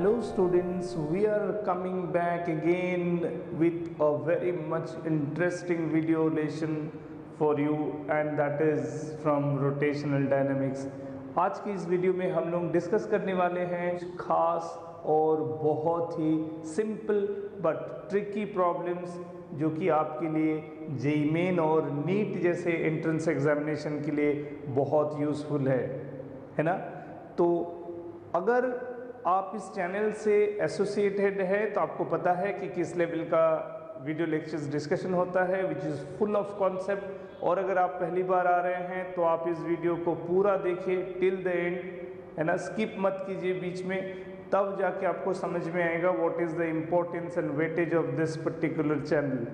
Hello students, we are coming back again with a very much interesting video lesson for you and that is from rotational dynamics. आज की इस video में हम लोग discuss करने वाले हैं खास और बहुत ही सिंपल बट ट्रिकी प्रॉब्लम्स जो कि आपके लिए जेईई मेन और नीट जैसे एंट्रेंस एग्जामिनेशन के लिए बहुत यूज़फुल है ना। तो अगर आप इस चैनल से एसोसिएटेड है तो आपको पता है कि किस लेवल का वीडियो लेक्चर्स डिस्कशन होता है which is full of concept. और अगर आप पहली बार आ रहे हैं तो आप इस वीडियो को पूरा देखिए टिल द एंड, है ना, स्किप मत कीजिए बीच में, तब जाके आपको समझ में आएगा what is the importance and weightage of this particular channel.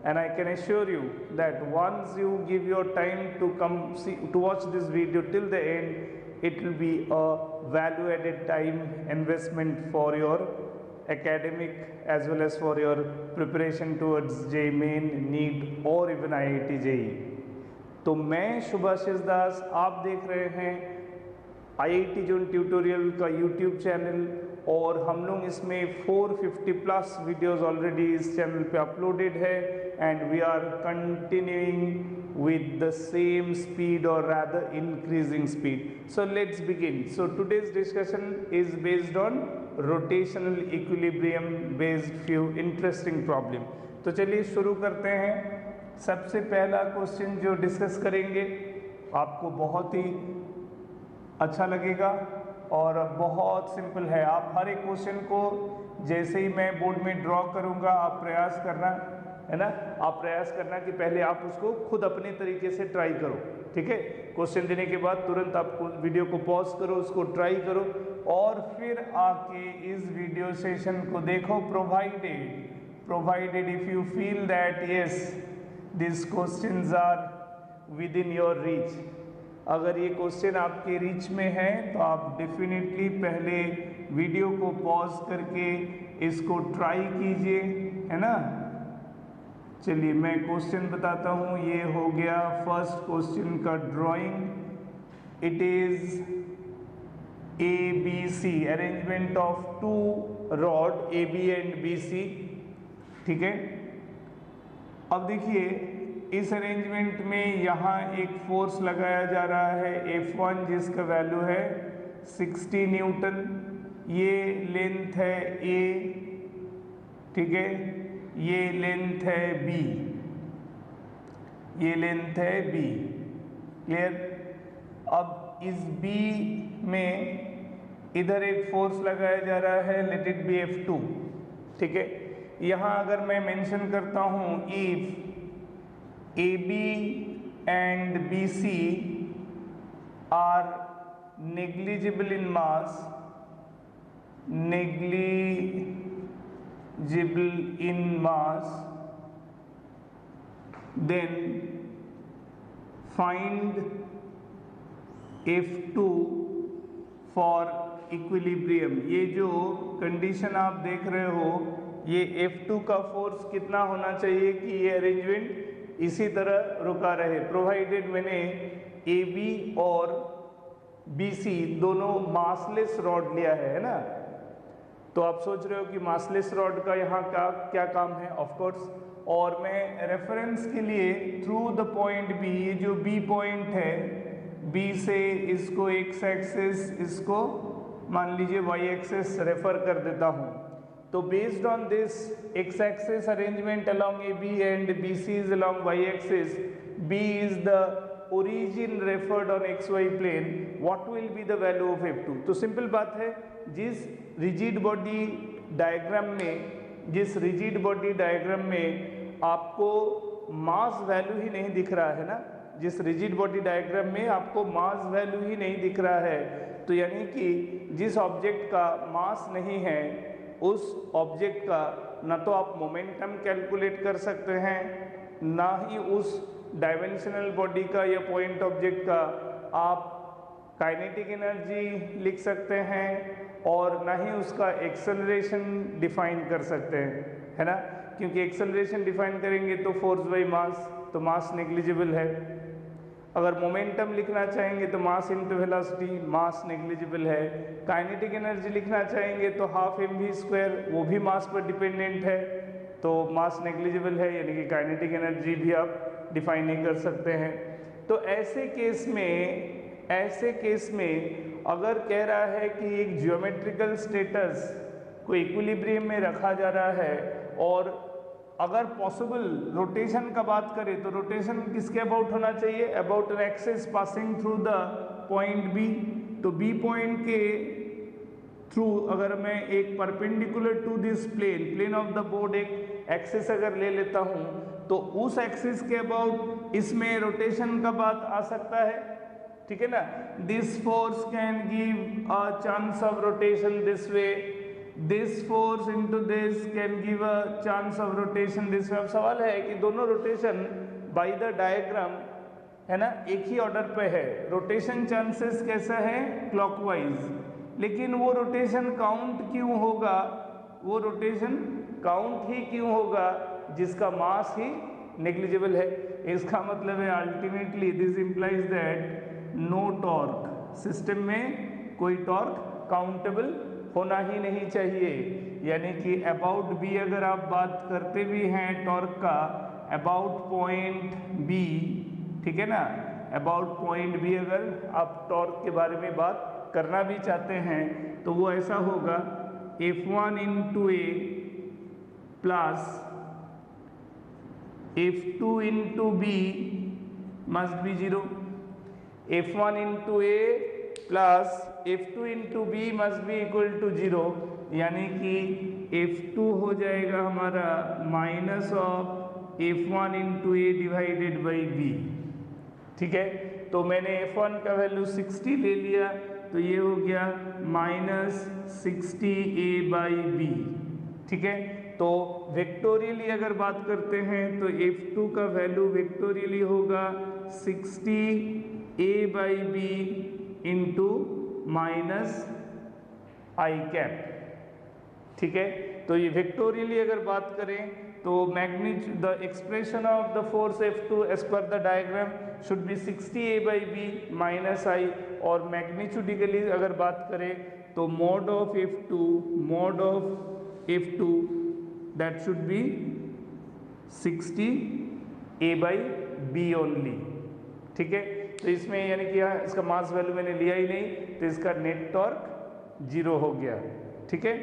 And I can assure you that once you give your time to watch this video till the end, it will be a value added time investment for your academic as well as for your preparation towards JEE Main, NEET और even IIT JEE। तो मैं शुभाशीष दास, आप देख रहे हैं IIT zone tutorial का YouTube channel और हम लोग इसमें 450 प्लस वीडियोस ऑलरेडी इस चैनल पे अपलोडेड है and we are continuing with the same speed और rather increasing speed. So let's begin. So today's discussion is based on rotational equilibrium based few interesting problem. तो चलिए शुरू करते हैं। सबसे पहला क्वेश्चन जो डिस्कस करेंगे आपको बहुत ही अच्छा लगेगा और बहुत सिंपल है। आप हर एक क्वेश्चन को जैसे ही मैं बोर्ड में ड्रॉ करूंगा आप प्रयास करना, है ना, आप प्रयास करना कि पहले आप उसको खुद अपने तरीके से ट्राई करो, ठीक है। क्वेश्चन देने के बाद तुरंत आप वीडियो को पॉज करो, उसको ट्राई करो और फिर आके इस वीडियो सेशन को देखो। Provided if you feel that yes this questions are within your reach. अगर ये क्वेश्चन आपके रीच में है तो आप डेफिनेटली पहले वीडियो को पॉज करके इसको ट्राई कीजिए, है ना। चलिए मैं क्वेश्चन बताता हूँ। ये हो गया फर्स्ट क्वेश्चन का drawing. It is ABC, arrangement of two rod AB and BC, ठीक है। अब देखिए इस अरेंजमेंट में यहाँ एक फोर्स लगाया जा रहा है F1 जिसका वैल्यू है 60 न्यूटन। ये लेंथ है A, ठीक है, ये लेंथ है B, ये लेंथ है B, क्लियर। अब इस B में इधर एक फोर्स लगाया जा रहा है, लेट इट बी F2, ठीक है। यहाँ अगर मैं मेंशन करता हूँ if AB and BC are negligible in mass, then find F2 for equilibrium। ये जो कंडीशन आप देख रहे हो ये F2 का फोर्स कितना होना चाहिए कि ये अरेंजमेंट इसी तरह रुका रहे। प्रोवाइडेड मैंने AB और BC दोनों मासलेस रॉड लिया है ना। तो आप सोच रहे हो कि मासलेस रॉड का यहाँ का क्या काम है, ऑफ कोर्स। और मैं रेफरेंस के लिए थ्रू द पॉइंट B, ये जो B पॉइंट है, B से इसको x एक्सिस, इसको मान लीजिए y एक्सिस रेफर कर देता हूँ। तो based on this x axis arrangement along AB and BC is along y axis, B is the origin referred on xy plane, what will be the value of F2? तो simple बात है, जिस rigid body diagram में आपको मास value ही नहीं दिख रहा है ना, जिस रिजिड बॉडी डायग्राम में आपको मास वैल्यू ही नहीं दिख रहा है, तो यानी कि जिस ऑब्जेक्ट का मास नहीं है उस ऑब्जेक्ट का ना तो आप मोमेंटम कैलकुलेट कर सकते हैं, ना ही उस डायमेंशनल बॉडी का या पॉइंट ऑब्जेक्ट का आप काइनेटिक एनर्जी लिख सकते हैं और ना ही उसका एक्सेलरेशन डिफाइन कर सकते हैं, है ना। क्योंकि एक्सेलरेशन डिफाइन करेंगे तो फोर्स बाई मास, तो मास नेग्लिजिबल है। अगर मोमेंटम लिखना चाहेंगे तो मास इनटू वेलोसिटी, मास नेग्लिजिबल है। काइनेटिक एनर्जी लिखना चाहेंगे तो हाफ mv², वो भी मास पर डिपेंडेंट है, तो मास नेग्लिजिबल है, यानी कि काइनेटिक एनर्जी भी आप डिफाइन नहीं कर सकते हैं। तो ऐसे केस में अगर कह रहा है कि एक ज्योमेट्रिकल स्टेटस को इक्विलिब्रियम में रखा जा रहा है, और अगर पॉसिबल रोटेशन का बात करें तो रोटेशन किसके अबाउट होना चाहिए, about an axis passing through the point B. तो बी पॉइंट के थ्रू अगर मैं एक perpendicular to this plane of the board एक एक्सिस अगर ले लेता हूं, तो उस एक्सिस के अबाउट इसमें रोटेशन का बात आ सकता है, ठीक है ना। This force can give a chance of rotation this way, this force into this can give a chance of rotation this way. अब सवाल है कि दोनों रोटेशन बाय द डायग्राम है ना एक ही ऑर्डर पे है, रोटेशन चांसेस कैसा है, क्लॉकवाइज, लेकिन वो रोटेशन काउंट क्यों होगा, वो रोटेशन काउंट ही क्यों होगा जिसका मास ही नेग्लिजिबल है। इसका मतलब है ultimately this implies that no torque, system में कोई टॉर्क काउंटेबल होना ही नहीं चाहिए। यानी कि अबाउट बी अगर आप बात करते भी हैं टॉर्क का, अबाउट पॉइंट बी, ठीक है ना, अबाउट पॉइंट बी अगर आप टॉर्क के बारे में बात करना भी चाहते हैं तो वो ऐसा होगा F1 into A plus F2 into B must be 0, F1 into A plus F2 into B must be equal to 0, यानी कि F2 हो जाएगा हमारा minus of F1 into A divided by B, ठीक है। तो मैंने F1 का वैल्यू 60 ले लिया, तो ये हो गया माइनस 60a बाई बी, ठीक है। तो वेक्टोरियली अगर बात करते हैं तो F2 का वैल्यू वेक्टोरियली होगा 60a by B into minus I cap, ठीक है। तो ये वेक्टोरियली अगर बात करें तो magnitude the expression of the force F2 as per the diagram should be 60a by B minus I, और मैग्नीट्यूडिकली अगर बात करें तो mod of F2 that should be 60a by B only, ठीक है। तो इसमें यानी कि यहाँ इसका मास वैल्यू मैंने लिया ही नहीं, तो इसका नेट टॉर्क 0 हो गया, ठीक है।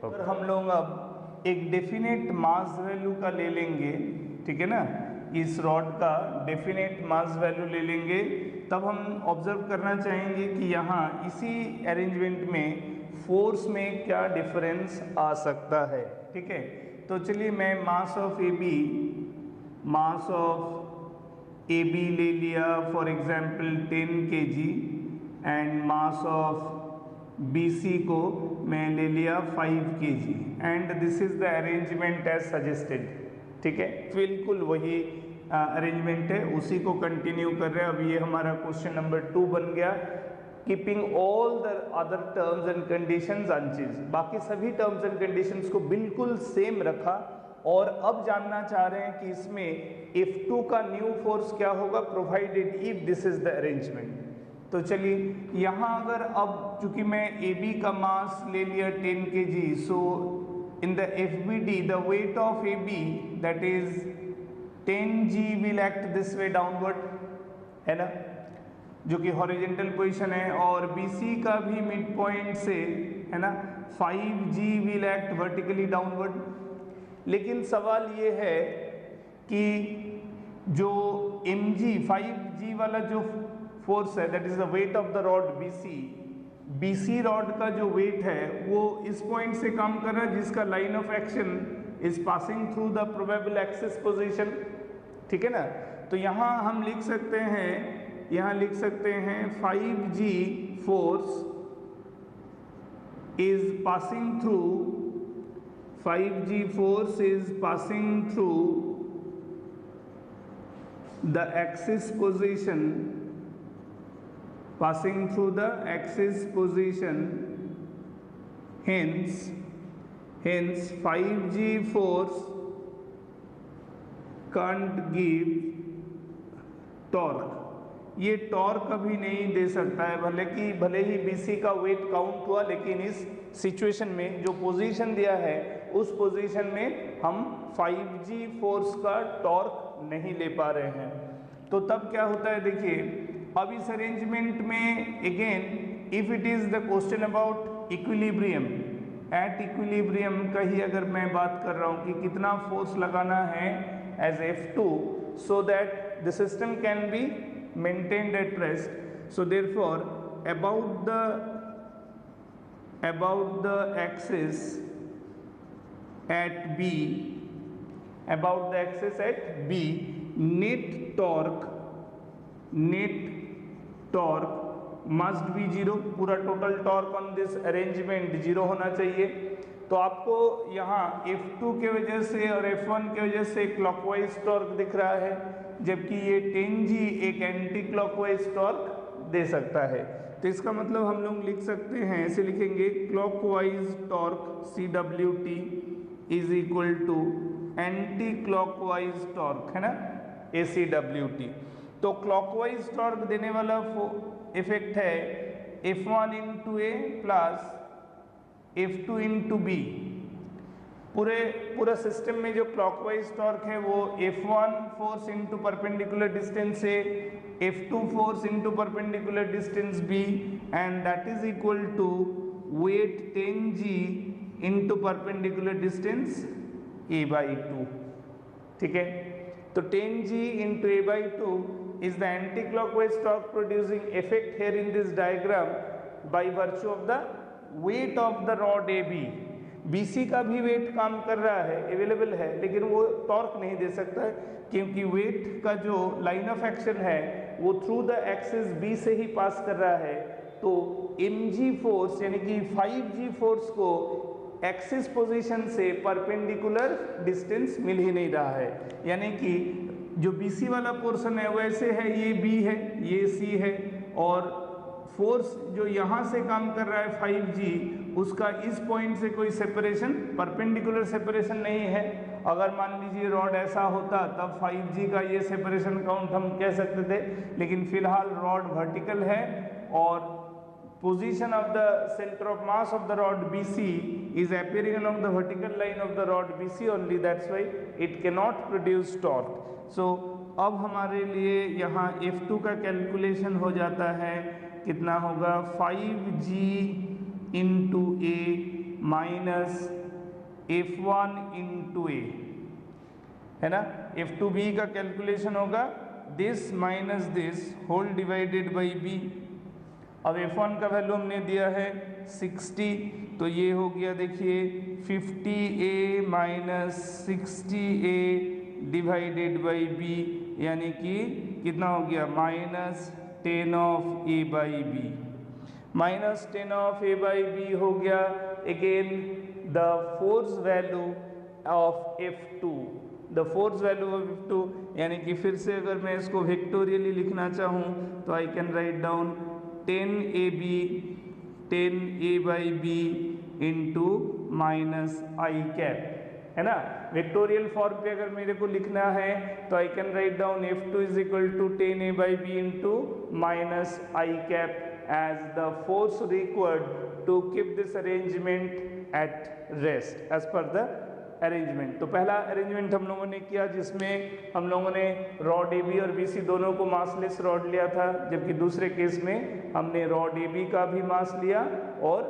अगर हम लोग अब एक डेफिनेट मास वैल्यू का ले लेंगे, ठीक है ना, इस रॉड का डेफिनेट मास वैल्यू ले लेंगे, तब हम ऑब्जर्व करना चाहेंगे कि यहाँ इसी अरेंजमेंट में फोर्स में क्या डिफरेंस आ सकता है, ठीक है। तो चलिए मैं मास ऑफ ए बी ले लिया for example 10 kg, and mass of BC को मैं ले लिया 5 kg, and this is the arrangement as suggested, ठीक है। बिल्कुल वही अरेंजमेंट है, उसी को कंटिन्यू कर रहे हैं। अब ये हमारा क्वेश्चन नंबर 2 बन गया, keeping all the other terms and conditions unchanged, बाकी सभी टर्म्स एंड कंडीशंस को बिल्कुल सेम रखा, और अब जानना चाह रहे हैं कि इसमें F2 का न्यू फोर्स क्या होगा provided if this is the arrangement. तो चलिए यहाँ अगर अब चूंकि मैं AB का मास ले लिया 10 kg, so in the FBD the weight of AB that is 10g will act this way downward, है ना, जो कि हॉरिजेंटल पोजीशन है, और BC का भी मिड पॉइंट से, है ना, 5g will act vertically downward. लेकिन सवाल ये है कि जो mg 5g वाला जो फोर्स है that is the weight of the rod BC rod का जो वेट है वो इस पॉइंट से काम कर रहा है जिसका line of action is passing through the probable axis position, ठीक है ना। तो यहाँ हम लिख सकते हैं 5g force is passing through 5g force is passing through the axis position, hence 5g force can't give torque, ये टॉर्क अभी नहीं दे सकता है, भले ही BC का वेट काउंट हुआ, लेकिन इस सिचुएशन में जो पोजीशन दिया है उस पोजीशन में हम 5G फोर्स का टॉर्क नहीं ले पा रहे हैं। तो तब क्या होता है, देखिए अब इस अरेंजमेंट में again if it is the question about equilibrium, at equilibrium का ही अगर मैं बात कर रहा हूँ कि कितना फोर्स लगाना है as F2 so that the system can be maintained at rest. So therefore about the axis at B, net torque must be 0, पूरा total torque on this arrangement 0 होना चाहिए। तो आपको यहाँ F2 के वजह से और F1 के वजह से क्लॉकवाइज टॉर्क दिख रहा है, जबकि ये 10G एक एंटी क्लॉकवाइज टॉर्क दे सकता है। तो इसका मतलब हम लोग लिख सकते हैं, ऐसे लिखेंगे clockwise torque CWT is equal to anti clockwise torque, है ना, ACWT। तो क्लॉकवाइज टॉर्क देने वाला इफेक्ट है F1 into A plus F2 into B। पूरा सिस्टम में जो क्लॉकवाइज टॉर्क है वो F1 force into perpendicular distance है, F2 force into perpendicular distance B, and that is equal to weight 10G into perpendicular distance A/2। ठीक है, तो 10G into A/2 is the anti-clockwise torque producing effect here in this diagram by virtue of the weight of the rod AB। BC का भी wait काम कर रहा है, available है, लेकिन वो टॉर्क नहीं दे सकता है क्योंकि वेट का जो लाइन ऑफ एक्शन है वो थ्रू द एक्सिस B से ही पास कर रहा है। तो mg फोर्स यानी कि 5G फोर्स को एक्सिस पोजीशन से परपेंडिकुलर डिस्टेंस मिल ही नहीं रहा है, यानी कि जो BC वाला पोर्शन है वैसे है, ये B है, ये C है, और फोर्स जो यहाँ से काम कर रहा है 5G, उसका इस पॉइंट से कोई सेपरेशन, परपेंडिकुलर सेपरेशन नहीं है। अगर मान लीजिए रॉड ऐसा होता तब 5G का ये सेपरेशन काउंट हम कह सकते थे, लेकिन फिलहाल रॉड वर्टिकल है और position of the center of mass of the rod BC is appearing along the vertical line of the rod BC only, that's why it cannot produce torque. So अब हमारे लिए यहाँ F2 का calculation हो जाता है, कितना होगा 5G into A minus F1 into A, है ना। F2B का कैलकुलेशन होगा this minus this whole divided by B। अब F1 का वैल्यू हमने दिया है 60, तो ये हो गया देखिए 50A minus 60A divided by B, यानी कि कितना हो गया minus 10 of A by B, minus 10 of A by B हो गया। Again the force value of F2, the force value of F2, यानी कि फिर से अगर मैं इसको वेक्टोरियली लिखना चाहूँ तो I can write down 10AB 10A by B into minus I cap, है ना। वेक्टोरियल फॉर्म पे अगर मेरे को लिखना है तो I can write down F2 is equal to 10A by B into minus I cap as the force required to keep this arrangement at rest as per the arrangement. तो पहला arrangement हम लोगों ने किया जिसमें हम लोगों ने रॉड AB और BC दोनों को मासलेस रॉड लिया था, जबकि दूसरे केस में हमने रॉड AB का भी मास लिया और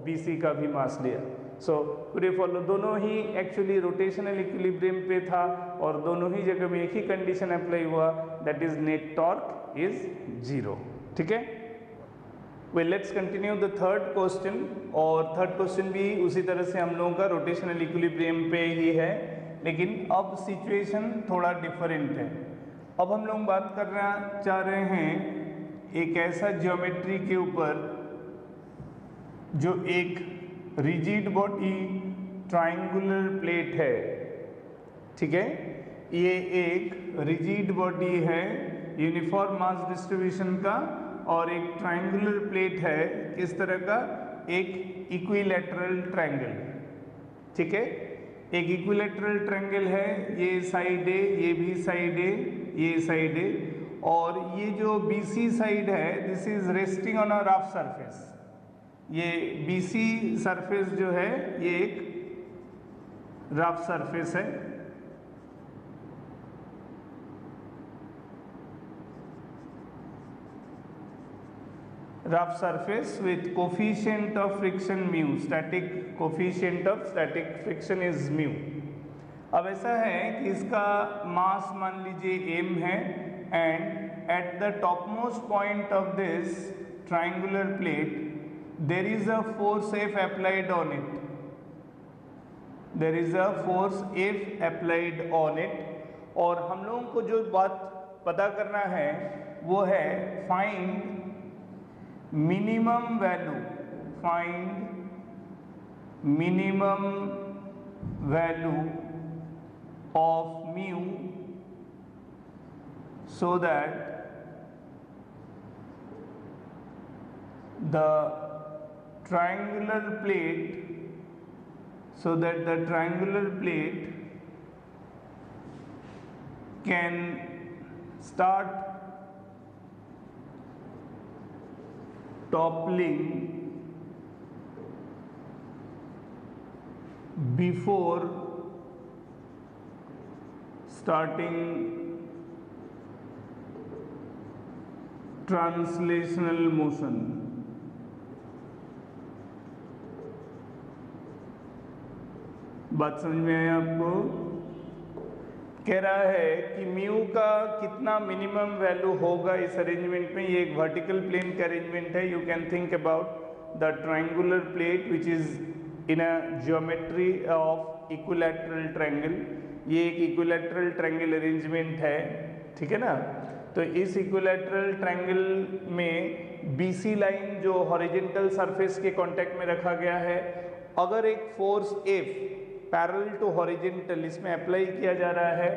BC का भी मास लिया। सो पूरे फॉलो दोनों ही एक्चुअली रोटेशनल इक्विलिब्रियम पे था और दोनों ही जगह में एक ही कंडीशन अप्लाई हुआ, that is net torque is 0। ठीक है, well let's continue the third question. और थर्ड क्वेश्चन भी उसी तरह से हम लोगों का रोटेशनल इक्विलिब्रियम पे ही है, लेकिन अब सिचुएशन थोड़ा डिफरेंट है। अब हम लोग बात करना चाह रहे हैं एक ऐसा ज्योमेट्री के ऊपर जो एक रिजिड बॉडी ट्रायंगुलर प्लेट है। ठीक है, ये एक रिजिड बॉडी है यूनिफॉर्म मास डिस्ट्रीब्यूशन का और एक ट्रायंगुलर प्लेट है किस तरह का, एक इक्विलैटरल ट्रायंगल। ठीक है, एक इक्विलैटरल ट्रायंगल है, ये साइड है, ये भी साइड है, ये साइड है, और ये जो BC साइड है this is resting on a rough surface. ये BC सरफेस जो है ये एक रफ सरफेस है। Rough surface with coefficient of friction mu, static coefficient of static friction is mu. अब ऐसा है कि इसका मास मान लीजिए m है and at the top most point of this triangular plate there is a force F applied on it, there is a force F applied on it। और हम लोगों को जो बात पता करना है वो है find minimum value, find minimum value of mu so that the triangular plate, so that the triangular plate can start toppling before starting translational motion. बात समझ में आई आपको? कह रहा है कि म्यू का कितना मिनिमम वैल्यू होगा इस अरेंजमेंट में। ये एक वर्टिकल प्लेन का अरेंजमेंट है। You can think about the triangular plate which is in a geometry of equilateral triangle. ये एक इक्विलैटरल ट्रायंगल अरेंजमेंट है, ठीक है ना। तो इस इक्विलैटरल ट्रायंगल में BC लाइन जो हॉरिजॉन्टल सरफेस के कांटेक्ट में रखा गया है, अगर एक force F parallel to horizontal इसमें अप्लाई किया जा रहा है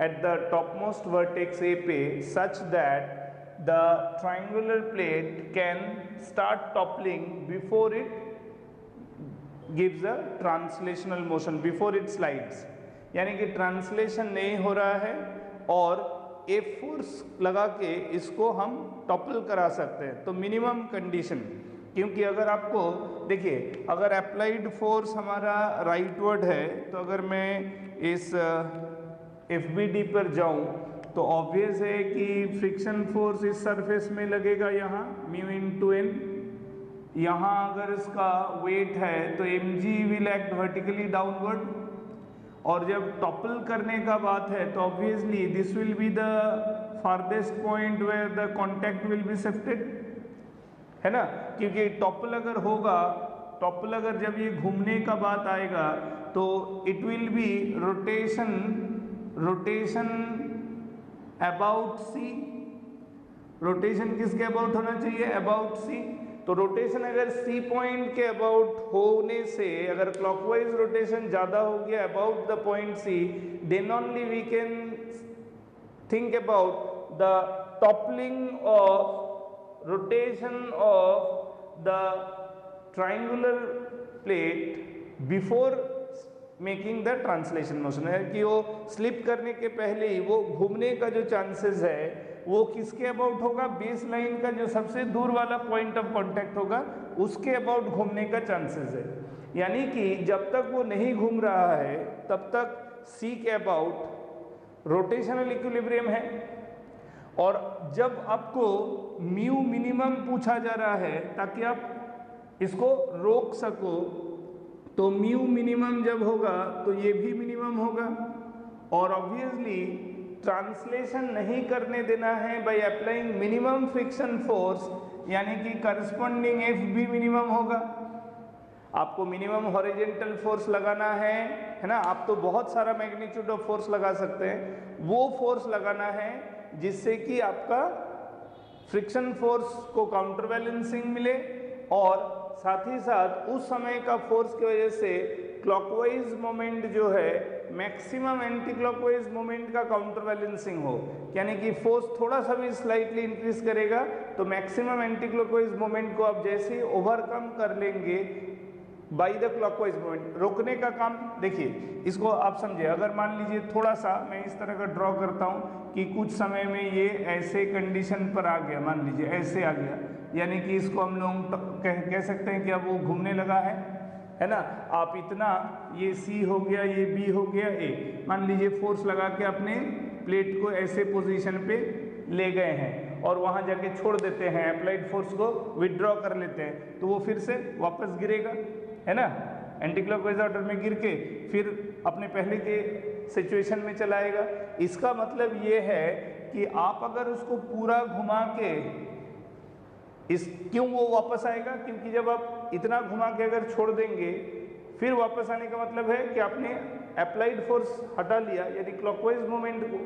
at the top most vertex A पे, such that the triangular plate can start toppling before it gives a translational motion, before it slides. यानी कि ट्रांसलेशन नहीं हो रहा है और F फोर्स लगा के इसको हम टॉपल करा सकते हैं। तो मिनिमम कंडीशन, क्योंकि अगर आपको देखिए अगर अप्लाइड फोर्स हमारा राइटवर्ड है तो अगर मैं इस FBD पर जाऊं तो ऑब्वियस है कि फ्रिक्शन फोर्स इस सरफेस में लगेगा यहाँ म्यू इनटू n। यहाँ अगर इसका वेट है तो mg will act vertically downward, और जब टॉपल करने का बात है तो obviously this will be the farthest point where the contact will be shifted, है ना। क्योंकि टॉपल अगर होगा, टॉपल अगर जब ये घूमने का बात आएगा तो it will be rotation, rotation about C। Rotation किसके अबाउट होना चाहिए? About C। तो रोटेशन अगर C पॉइंट के अबाउट होने से अगर क्लॉकवाइज रोटेशन ज़्यादा हो गया about the point C, then only we can think about the toppling of rotation of the triangular plate before making the translation motion. है कि वो स्लिप करने के पहले ही वो घूमने का जो चांसेस है वो किसके अबाउट होगा? बेस लाइन का जो सबसे दूर वाला पॉइंट ऑफ कांटेक्ट होगा उसके अबाउट घूमने का चांसेस है। यानी कि जब तक वो नहीं घूम रहा है तब तक C के अबाउट रोटेशनल इक्विलिब्रियम है। और जब आपको म्यू मिनिमम पूछा जा रहा है ताकि आप इसको रोक सको, तो म्यू मिनिमम जब होगा तो ये भी मिनिमम होगा। और ऑब्वियसली ट्रांसलेशन नहीं करने देना है by applying minimum friction force, यानी कि करस्पॉन्डिंग F भी मिनिमम होगा। आपको मिनिमम हॉरिजॉन्टल फोर्स लगाना है ना। आप तो बहुत सारा मैग्नीट्यूड ऑफ फोर्स लगा सकते हैं, वो फोर्स लगाना है जिससे कि आपका फ्रिक्शन फोर्स को काउंटर बैलेंसिंग मिले और साथ ही साथ उस समय का फोर्स की वजह से क्लॉकवाइज मोमेंट जो है मैक्सिमम एंटी क्लॉकवाइज मोमेंट का काउंटर बैलेंसिंग हो। यानी कि फोर्स थोड़ा सा भी स्लाइटली इंक्रीज करेगा तो मैक्सिमम एंटी क्लॉकवाइज मोमेंट को आप जैसे ही ओवरकम कर लेंगे बाई द क्लॉकवाइज मूवमेंट। रोकने का काम देखिए, इसको आप समझे, अगर मान लीजिए थोड़ा सा मैं इस तरह का ड्रॉ करता हूँ कि कुछ समय में ये ऐसे कंडीशन पर आ गया, मान लीजिए ऐसे आ गया, यानी कि इसको हम लोग कह सकते हैं कि अब वो घूमने लगा है ना। आप इतना, ये सी हो गया, ये बी हो गया, ए, मान लीजिए फोर्स लगा के अपने प्लेट को ऐसे पोजीशन पे ले गए हैं और वहाँ जाके छोड़ देते हैं, अप्लाइड फोर्स को विड्रॉ कर लेते हैं, तो वो फिर से वापस गिरेगा, है ना, एंटी क्लॉकवाइज ऑर्डर में गिर के फिर अपने पहले के सिचुएशन में चला आएगा। इसका मतलब ये है कि आप अगर उसको पूरा घुमा के क्यों वो वापस आएगा, क्योंकि जब आप इतना घुमा के अगर छोड़ देंगे फिर वापस आने का मतलब है कि आपने अप्लाइड फोर्स हटा लिया, यानी क्लॉकवाइज मोमेंट को,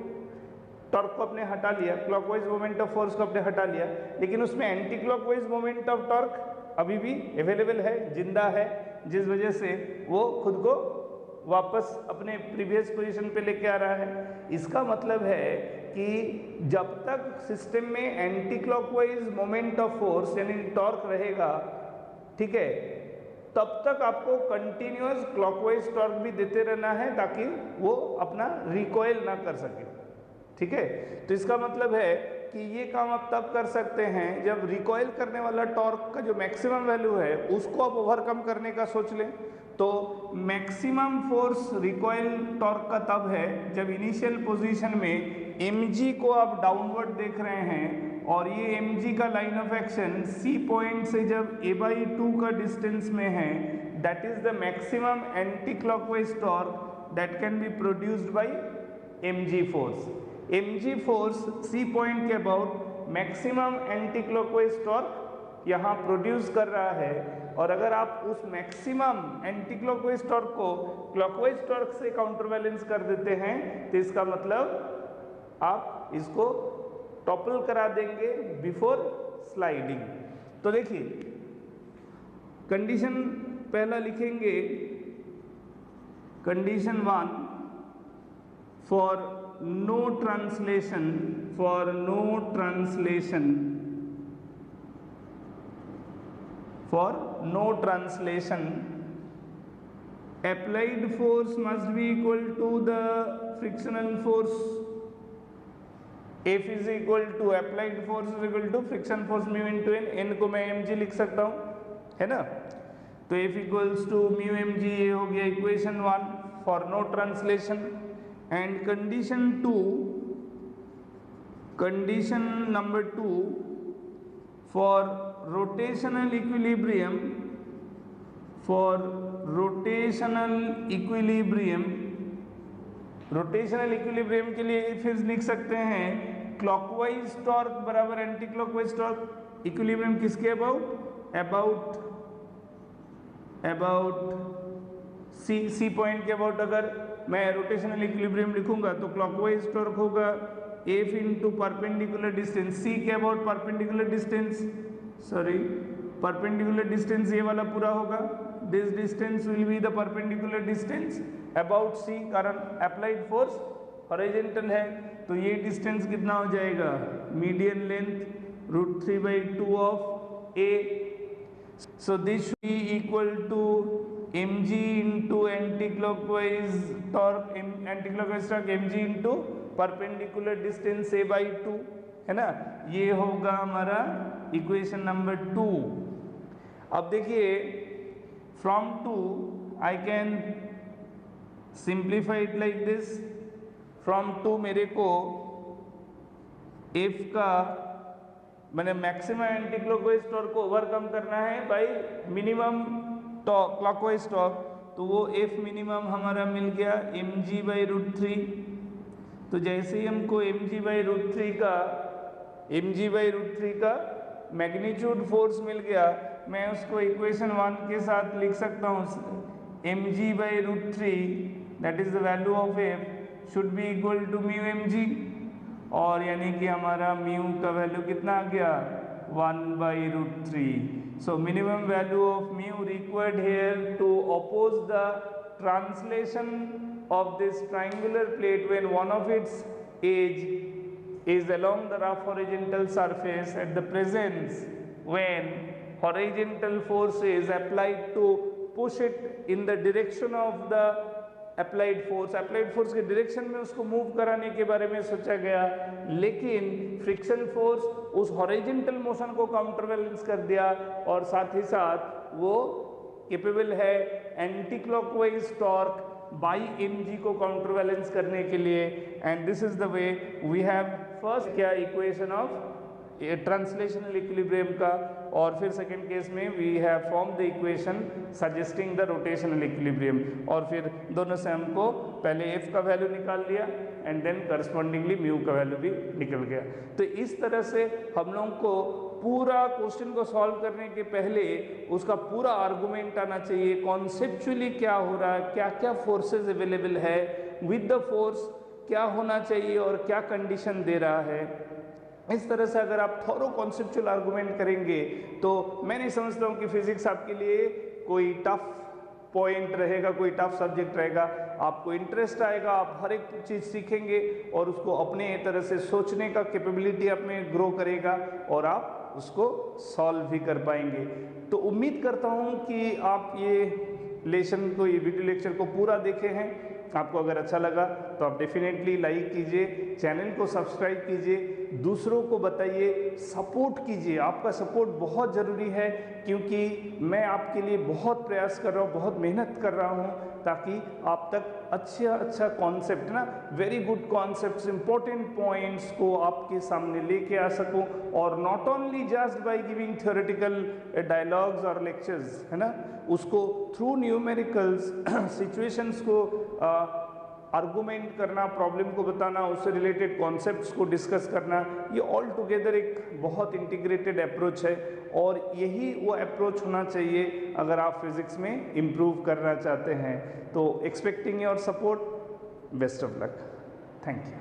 टॉर्क को आपने हटा लिया, क्लॉकवाइज मोमेंट ऑफ फोर्स को आपने हटा लिया, लेकिन उसमें anti clockwise moment of torque अभी भी अवेलेबल है, जिंदा है, जिस वजह से वो खुद को वापस अपने प्रीवियस पोजीशन पे लेके आ रहा है। इसका मतलब है कि जब तक सिस्टम में anti clockwise moment of force यानी टॉर्क रहेगा, ठीक है, तब तक आपको कंटिन्यूअस क्लॉकवाइज टॉर्क भी देते रहना है ताकि वो अपना रिकॉइल ना कर सके, ठीक है। तो इसका मतलब है कि ये काम आप तब कर सकते हैं जब रिकॉइल करने वाला टॉर्क का जो मैक्सिमम वैल्यू है उसको आप ओवरकम करने का सोच लें। तो मैक्सिमम फोर्स रिकॉइल टॉर्क का तब है जब इनिशियल पोजीशन में mg को आप डाउनवर्ड देख रहे हैं और ये mg का line of action C point से जब a/2 का डिस्टेंस में है, that is the maximum anti clockwise torque that can be produced by mg फोर्स। mg फोर्स C पॉइंट के about maximum anti clockwise torque यहाँ प्रोड्यूस कर रहा है, और अगर आप उस मैक्सिमम एंटी क्लॉकवाइज टॉर्क को क्लॉकवाइज टॉर्क से काउंटर बैलेंस कर देते हैं तो इसका मतलब आप इसको टॉपल करा देंगे बिफोर स्लाइडिंग। तो देखिए कंडीशन पहला लिखेंगे, condition 1 for no translation, for no translation, for no translation, applied force must be equal to the frictional force. F is equal to applied force is equal to friction force mu into n, n को मैं mg लिख सकता हूँ, है ना। तो F equals to mu mg, ये हो गया equation 1 for no translation. And condition 2, condition number 2 for rotational equilibrium, for rotational equilibrium, rotational equilibrium के लिए फिर लिख सकते हैं क्लॉकवाइज टॉर्क बराबर एंटी क्लॉकवाइज टॉर्क। इक्विलिब्रियम किसके अबाउट, अबाउट सी पॉइंट के अबाउट अगर मैं रोटेशनल इक्विलिब्रियम लिखूंगा तो क्लॉकवाइज टॉर्क होगा F into perpendicular distance, C के about perpendicular distance, sorry perpendicular distance ये वाला पूरा होगा, this distance will be the perpendicular distance about C, कारण अप्लाइड फोर्स हॉरिजॉन्टल है, तो ये डिस्टेंस कितना हो जाएगा, median length √3/2 of A. So this should be equal to mg into anti clockwise torque, anti clockwise torque mg into perpendicular distance a/2, है ना। ये होगा हमारा इक्वेशन नंबर 2। अब देखिए from 2 I can simplify it like this, from 2 मेरे को F का मैंने मैक्सिमम एंटी क्लॉकवाइज टॉर्क को ओवरकम करना है bye minimum torque clockwise torque, तो वो F मिनिमम हमारा मिल गया mg/√3। तो जैसे ही हमको mg/√3 का मैग्नीट्यूड फोर्स मिल गया, मैं उसको इक्वेशन 1 के साथ लिख सकता हूँ, mg/√3 that is the value of F should be equal to mu mg, और यानी कि हमारा म्यू का वैल्यू कितना आ गया 1/√3। So minimum value of mu required here to oppose the translation of this triangular plate when one of its edge is along the rough horizontal surface at the presence when horizontal force is applied to push it in the direction of the applied force के direction में उसको move कराने के बारे में सोचा गया, लेकिन फ्रिक्शन फोर्स उस हॉरिजॉन्टल मोशन को काउंटर बैलेंस कर दिया और साथ ही साथ वो कैपेबल है anti clockwise torque by mg को काउंटर बैलेंस करने के लिए। And this is the way we have first क्या इक्वेशन ऑफ ट्रांसलेशनल इक्विलिब्रियम का, और फिर सेकेंड केस में we have form the equation suggesting the rotational equilibrium, और फिर दोनों से हमको पहले f का वैल्यू निकाल लिया एंड देन करस्पॉन्डिंगली म्यू का वैल्यू भी निकल गया। तो इस तरह से हम लोगों को पूरा क्वेश्चन को सॉल्व करने के पहले उसका पूरा आर्गुमेंट आना चाहिए, कॉन्सेप्चुअली क्या हो रहा है, क्या क्या फोर्सेस अवेलेबल है, विद द फोर्स क्या होना चाहिए और क्या कंडीशन दे रहा है। इस तरह से अगर आप थोरो कॉन्सेप्चुअल आर्गुमेंट करेंगे तो मैं नहीं समझता हूँ कि फिजिक्स आपके लिए कोई टफ पॉइंट रहेगा, कोई टफ सब्जेक्ट रहेगा। आपको इंटरेस्ट आएगा, आप हर एक चीज़ सीखेंगे और उसको अपने तरह से सोचने का कैपेबिलिटी आप में ग्रो करेगा और आप उसको सॉल्व भी कर पाएंगे। तो उम्मीद करता हूँ कि आप ये लेसन को, ये वीडियो लेक्चर को पूरा देखे हैं। आपको अगर अच्छा लगा तो आप डेफिनेटली लाइक कीजिए, चैनल को सब्सक्राइब कीजिए, दूसरों को बताइए, सपोर्ट कीजिए। आपका सपोर्ट बहुत ज़रूरी है क्योंकि मैं आपके लिए बहुत प्रयास कर रहा हूँ, बहुत मेहनत कर रहा हूँ ताकि आप तक अच्छा कॉन्सेप्ट ना, very good concepts, important points को आपके सामने लेके आ सकूं, और not only just by giving theoretical dialogues और लेक्चर्स, है ना, उसको थ्रू न्यूमेरिकल्स सिचुएशंस को आर्गुमेंट करना, प्रॉब्लम को बताना, उससे रिलेटेड कॉन्सेप्ट्स को डिस्कस करना, ये ऑल टुगेदर एक बहुत इंटीग्रेटेड अप्रोच है और यही वो अप्रोच होना चाहिए अगर आप फिजिक्स में इम्प्रूव करना चाहते हैं। तो expecting your support, best of luck, thank you.